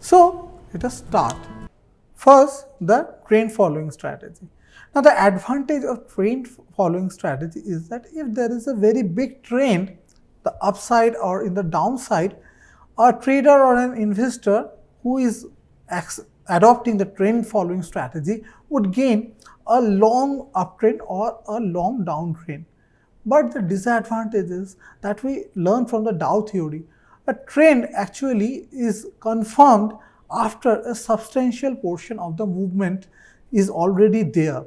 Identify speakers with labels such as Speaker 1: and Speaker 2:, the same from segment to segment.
Speaker 1: So let us start. First, the trend following strategy. Now the advantage of trend following strategy is that if there is a very big trend, the upside or in the downside, a trader or an investor who is adopting the trend following strategy would gain a long uptrend or a long downtrend. But the disadvantage is that we learn from the Dow theory. A trend actually is confirmed after a substantial portion of the movement is already there.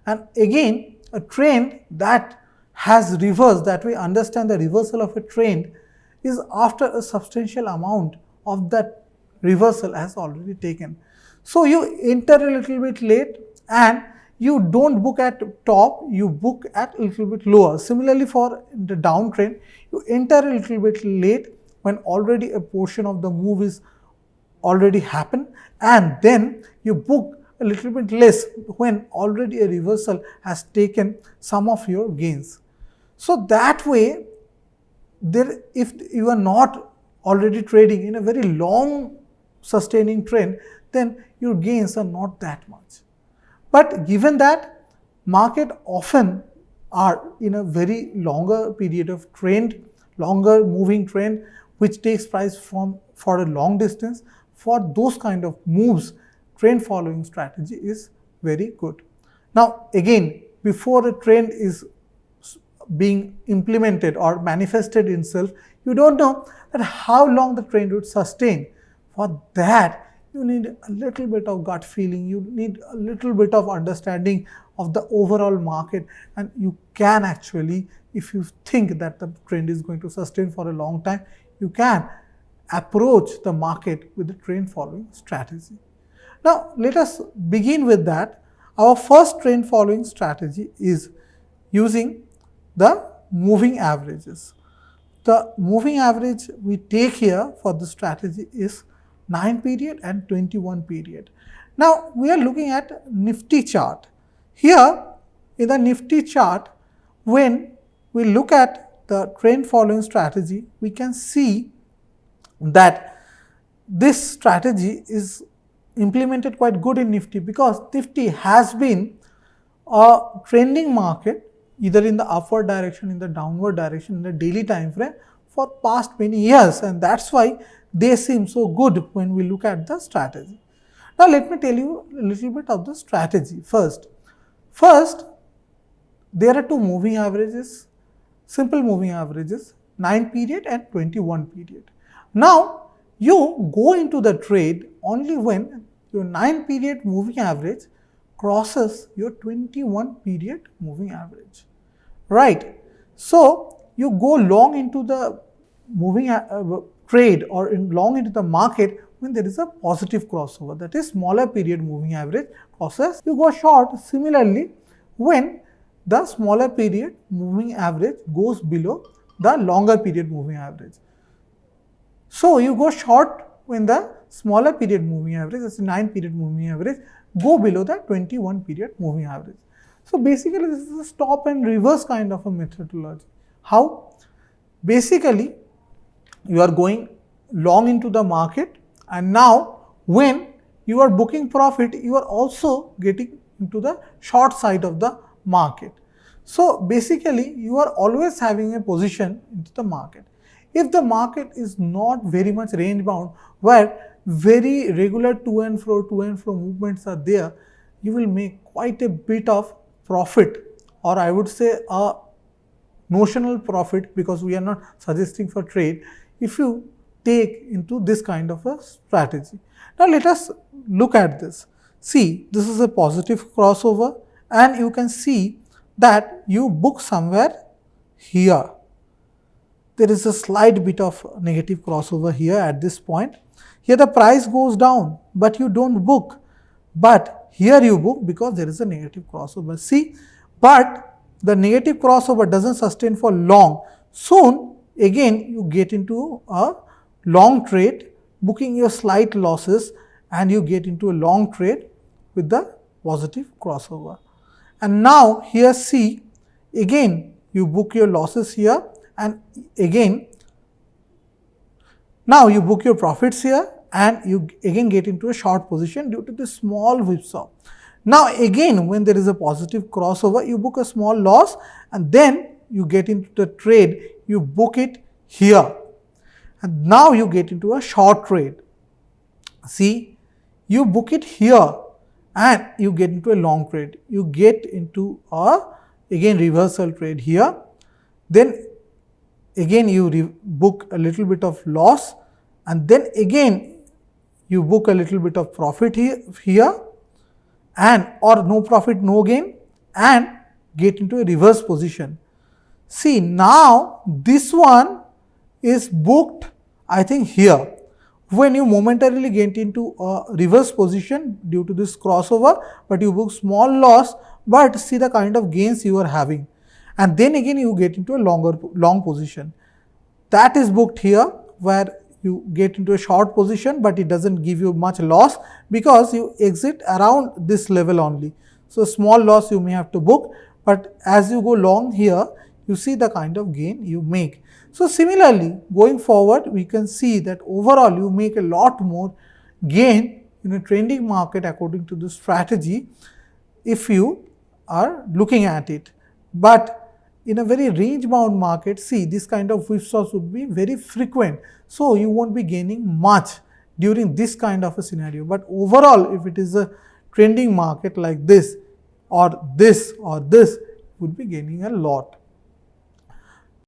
Speaker 1: And again, a trend that has reversed, that we understand the reversal of a trend, is after a substantial amount of that reversal has already taken. So you enter a little bit late and you don't book at top, you book at a little bit lower. Similarly, for the downtrend, you enter a little bit late when already a portion of the move is already happened, and then you book a little bit less when already a reversal has taken some of your gains. So that way, if you are not already trading in a very long sustaining trend, then your gains are not that much. But given that market often are in a very longer period of trend, longer moving trend, which takes price for a long distance, for those kind of moves, trend following strategy is very good. Now again, before a trend is being implemented or manifested itself, you don't know that how long the trend would sustain. For that, you need a little bit of gut feeling, you need a little bit of understanding of the overall market, and you can actually, if you think that the trend is going to sustain for a long time, you can approach the market with the trend following strategy. Now let us begin with that. Our first trend following strategy is using the moving averages. The moving average we take here for the strategy is 9 period and 21 period. Now we are looking at Nifty chart. Here in the Nifty chart, when we look at the trend following strategy, we can see that this strategy is implemented quite good in Nifty, because Nifty has been a trending market either in the upward direction, in the downward direction, in the daily time frame for past many years, and that's why they seem so good when we look at the strategy. Now let me tell you a little bit of the strategy first. First, there are two moving averages, simple moving averages, 9 period and 21 period. Now you go into the trade only when your 9 period moving average crosses your 21 period moving average, right? So you go long into the moving trade or long into the market when there is a positive crossover, that is smaller period moving average crosses. You go short similarly when the smaller period moving average goes below the longer period moving average. So you go short when the smaller period moving average, that's the 9 period moving average, go below the 21 period moving average. So basically this is a stop and reverse kind of a methodology. How? Basically you are going long into the market, and now when you are booking profit, you are also getting into the short side of the market. So basically you are always having a position into the market. If the market is not very much range bound, where very regular to and fro movements are there, you will make quite a bit of profit, or I would say a notional profit, because we are not suggesting for trade, if you take into this kind of a strategy. Now let us look at this. See, this is a positive crossover, and you can see that you book somewhere here. There is a slight bit of negative crossover here at this point. Here the price goes down, but you don't book. But here you book because there is a negative crossover. See, but the negative crossover doesn't sustain for long. Soon again you get into a long trade, booking your slight losses, and you get into a long trade with the positive crossover. And now here see, again you book your losses here, and again now you book your profits here, and you again get into a short position due to the small whipsaw. Now again, when there is a positive crossover, you book a small loss and then you get into the trade, you book it here. And now you get into a short trade. See, you book it here and you get into a long trade. You get into a again reversal trade here. Then again you book a little bit of loss and then again you book a little bit of profit here and or no profit no gain and get into a reverse position. See, now this one is booked, I think, here. When you momentarily get into a reverse position due to this crossover, but you book small loss, but see the kind of gains you are having. And then again you get into a long position. That is booked here where you get into a short position, but it doesn't give you much loss because you exit around this level only. So small loss you may have to book, but as you go long here, you see the kind of gain you make. So similarly, going forward, we can see that overall you make a lot more gain in a trending market according to the strategy if you are looking at it. But in a very range bound market, see, this kind of whipsaws would be very frequent. So you won't be gaining much during this kind of a scenario. But overall, if it is a trending market like this, or this, would be gaining a lot.